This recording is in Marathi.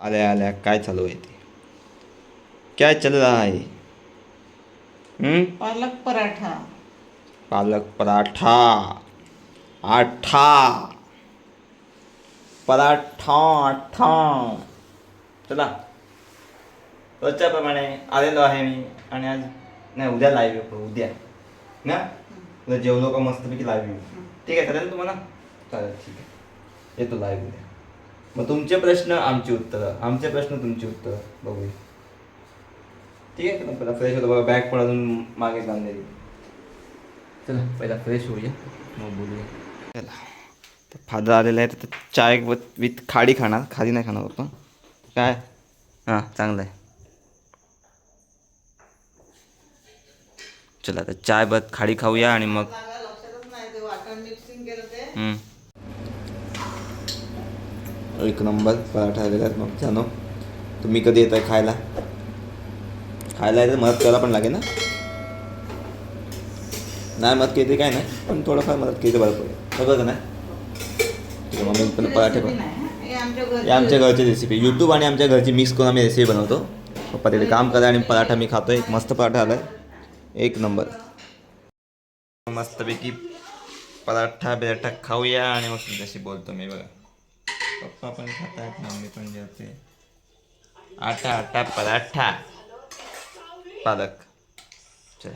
आल्या आल्या काय चालू आहे ते? क्या चल रहा है? पालक पराठा. पालक पराठा. आठा. पराठा आठा. चला, रोजच्याप्रमाणे आलेलो आहे मी. आणि आज नाही, उद्या लाईव्ह येऊ. उद्या ना, उद्या जेवलो का मस्तपैकी लाईव्ह येऊ. ठीक आहे, चालेल ना तुम्हाला? चालेल, ठीक आहे, येतो लाईव्ह उद्या. मग तुमचे प्रश्न आमची उत्तरं, आमचे प्रश्न तुमची उत्तरं बघूया. ठीक आहे, पहिला फ्रेश होतो बघा. बॅग पण अजून मागे बांधलेली. चला पहिला फ्रेश होऊया, मग बोलूया. चला, तर फादर आलेला आहे, तर चाय विथ खाडी खाणार. खाडी नाही खाणार आपण. काय? हां, चांगलं आहे. चला, तर चाय बत खाडी खाऊया आणि मग लक्षातच नाही ते वाटण मिक्सिंग केलं ते. एक नंबर पराठा आलेला आहे. मग जाणो, तुम्ही कधी येत आहे खायला? खायला येतं मदत करायला पण लागेल ना. नाही मदत केली काय नाही, पण थोडंफार मदत केली तर बरं पडेल. सगळं नाही. ठीक आहे, मग मी पण पराठे पण. हे आमच्या घरची रेसिपी, यूट्यूब आणि आमच्या घरची मिक्स करून आम्ही रेसिपी बनवतो. पप्पा तिथे काम करतात आणि पराठा मी खातो. एक मस्त पराठा आला आहे, एक नंबर. मस्तपैकी पराठा बिराठा खाऊया आणि मग तुमच्याशी बोलतो मी. बघा, पप्पा पण खात आहेत, मम्मी पण जेवते. आटा आटा पराठा पालक. चल.